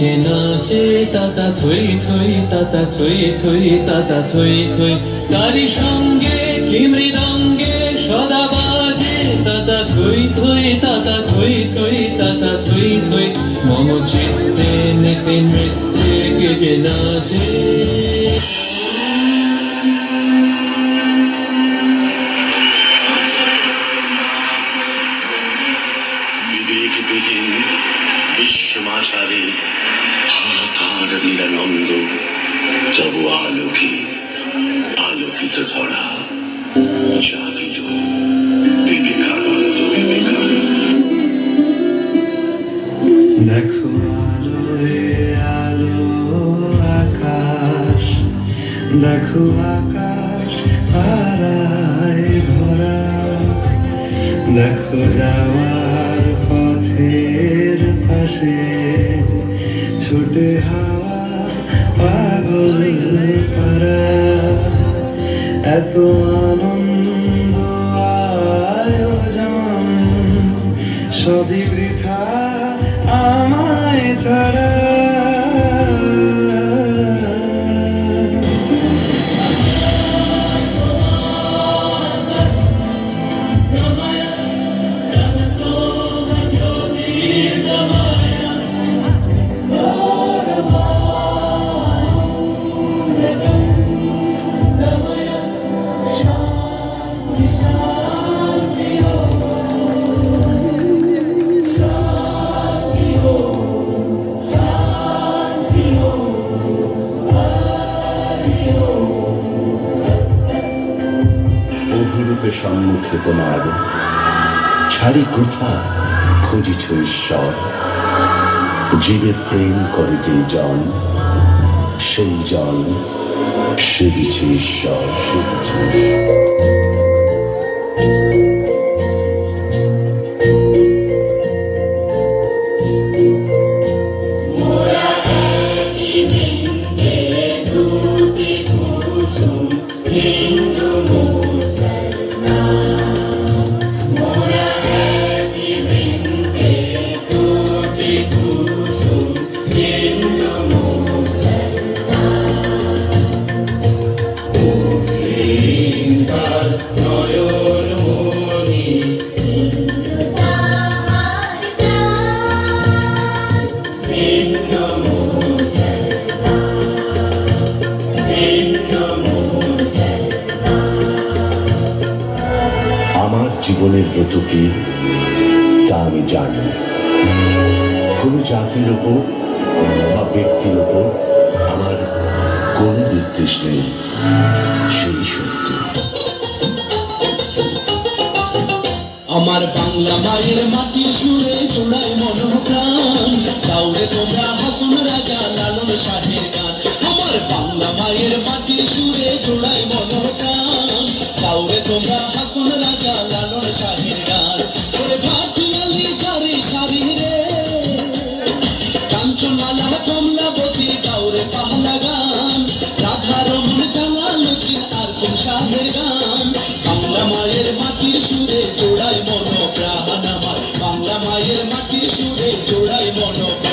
যে নাচে তাতা থই থই তাতা থই থই তাতা থই থই তারি সঙ্গে কি মৃদঙ্গে সদা বাজে তাতা থই থই তাতা থই থই তাতা থই থই মম চিত্তে নেতে নৃত্যে কে যে নাচে বিবেকবিহীন বিশ্বমাচারে হাহাকার নীলানন্দ তবু আলোকে আলোকিত ধরা জাগিল বিবেকানন্দ বিবেকানন্দ। দেখো আলোয় আলো আকাশ, দেখো আকাশ পারায় ভরা, দেখো যাওয়ার পথের পাশে ছুটে হাওয়া পাগল পারা। এত আনন্দ আয়োজন সবই বৃথা আমায় ছাড়া। বহুরূপে সম্মুখে তোমার ছাড়ি কোথা খুঁজিছ ঈশ্বর। জীবের প্রেম করে যে জন, সেই জন সেবিছে ঈশ্বর, সেবিছে আমার জীবনের ব্রত কি তা আমি জানি। কোনো জাতির ওপর বা ব্যক্তির ওপর আমার কোনো বিদ্বেষ নেই, সেই সত্য। আমার বাংলা মায়ের মাটির সুরে জোড়ায় মনোপ্রাণ, কাউরে তোমরা হাসুন রাজা লালন শাহের গান। আমার বাংলা মায়ের মাটির সুরে জোড়ায় মনোপ্রাণ, কাউরে তোমরা হাসুন রাজা লালন শাহের গান। ওরে ভাটিয়ালি যারে সারি রে, কাঞ্চনমালা কমলাবতী কাউরে পাহলা গান। রাধা রমন জালালুদ্দিন আর কোন শাহের গান। বাংলা মায়ের মাটির সুরে জোড়ায় মনোপ্রাণ, আমার বাংলা মায়ের মাটির সুরে জোড়ায় মনোপ্রাণ।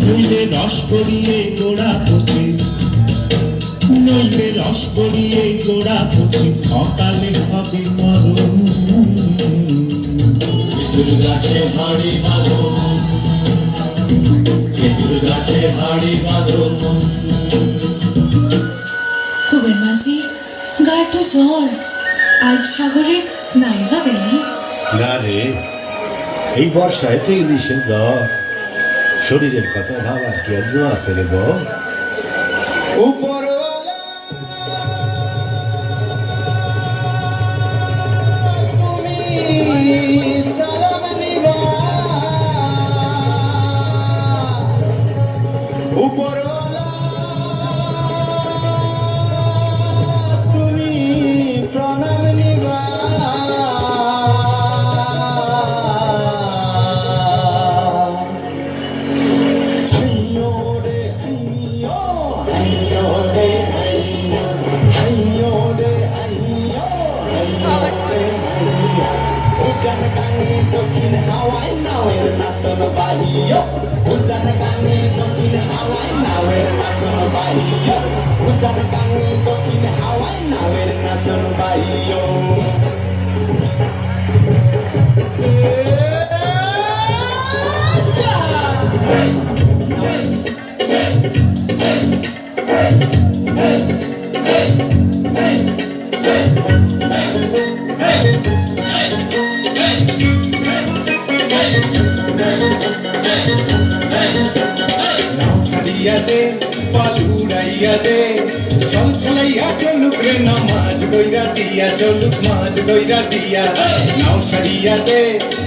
নইলে রস গড়িয়ে গোড়া পচে, নইলে রস গড়িয়ে গোড়া পচে, অকালে হবে মরণ। খেজুর খেজুর গাছে হাড়ি বাঁধো, খেজুর গাছে হাড়ি বাঁধো। খবর মাসি গায়ে তো জ্বর, আজ সাগরে নাইবা গেলি? না রে, এই বর্ষায় তো ইলিশের দর, শরীরের কথা ভাবার কি আর জো আছে রে গো? উপরওয়ালা তুমি সালাম নিবা, উপরওয়ালা তুমি প্রণাম নিবা। হাইয়ো রে হাইয়ো, হাইয়ো রে হাইয়ো, হাইয়ো রে হাইয়ো, হাইয়ো রে হাইয়ো। উজান গাঙে দক্ষিণ হাওয়ায় নাওয়ের নাচন বাহিও, উজান গাঙে দক্ষিণ হাওয়ায় নাওয়ের নাচন বাহিও, উজান গাঙে দক্ষিণ হাওয়ায় নাওয়ের নাচন বাহিও। ছাড়িয়া দে পালুড়াইয়া দে, চল ছলাইয়া চলুক রে না মাছ দইরা দিয়া, চলুক মাছ দইরা দিয়া। নাও ছাড়িয়া দে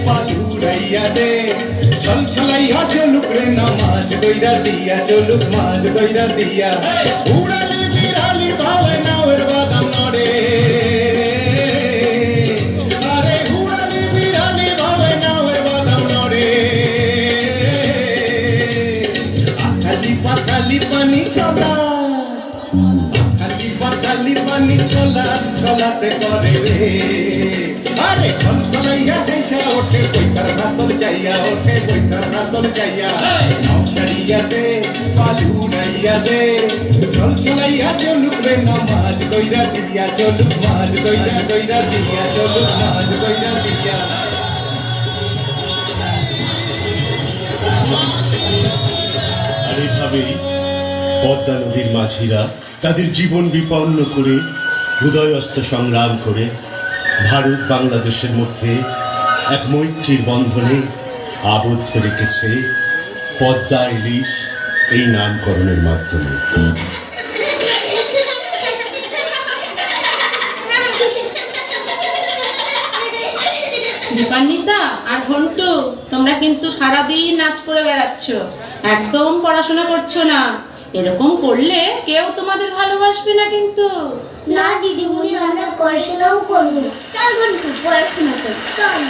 পালুড়াইয়া দে, চল ছলাইয়া চলুক রে না মাছ দইরা দিয়া, চলুক মাছ দইরা দিয়া। উড়ালি বিড়ালি ভাবে নাওয়ের বাদাম নড়ে, আরে উড়ালি বিড়ালি ভাবে নাওয়ের বাদাম নড়ে। আখালি পাখালি পানি চলা, আখালি পাখালি পানি চলা, চলাতে করে রে। আরে খল খলাইয়া হেসা ওঠে বইটার রাতল যাইয়া, ওঠে বইটার রাতল যাইয়া। নাও ছাড়িয়া দে পালুড়াইয়া দে, চল চলাইয়া চলুক রে না মাছ দইরা দিয়া, চলুক মাছ দইরা দইরা দিয়া, চলুক মাছ দইরা দিয়া। আর এইভাবেই পদ্মা নদীর মাঝিরা তাদের জীবন বিপন্ন করে, হৃদয়স্থ সংগ্রাম করে ভারত বাংলাদেশের মধ্যে এক মৈত্রীর বন্ধনে আবদ্ধ রেখেছে পদ্মা ইলিশ এই নামকরণের মাধ্যমে। দীপান্বিতা আর ঘন্টু, তোমরা কিন্তু সারাদিন নাচ করে বেড়াচ্ছ, একদম পড়াশোনা করছো না। এরকম করলে কেউ তোমাদের ভালোবাসবে না কিন্তু। না দিদিমণি, আমরা পড়াশোনাও করবো। চল ঘন্টু পড়াশোনা কর, চল।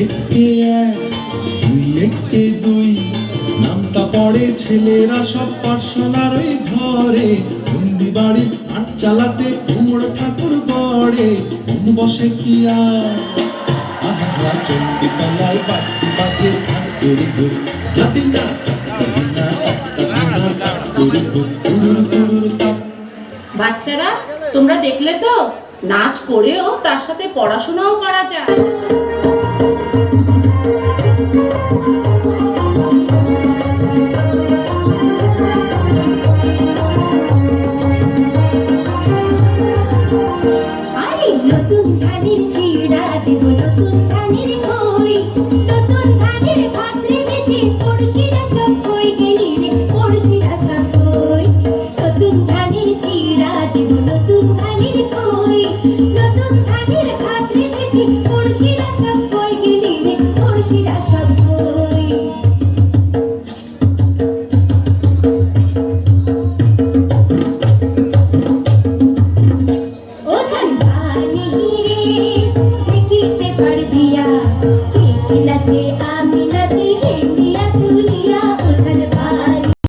একটি এক, দুই একটি দুই, নামটা পড়ে ছেলেরা সব পাঠশালার ওই ঘরে। বন্দি বাড়ির আট চালাতে কুমড় ঠাকুর গড়ে, কোন বসে কি আর আহা চন্ডী তলায় বাড়তি বাজে ঠাকুর গুড়। লাতিনা লাতিনা লাতিনা। বাচ্চারা, তোমরা দেখলে তো, নাচ করেও তার সাথে পড়াশোনাও করা যায়। নতুন ধানের চিড়া দিব, নতুন ধানের খই, নতুন ধানের ভাত রেখেছি, পড়শিরা সব কই গেলি রে, পড়শিরা সব কই। নতুন ধানের চিড়া দিব, নতুন ধানের খই, নতুন ধানের ভাত রেখেছি, পড়শিরা সব কই গেলি রে, পড়শিরা সব কই। ও ধান ভানি রে, দেখিতে পার দিয়া, চিকিলাতে আমি নাতে হেঁটিয়া তুলি।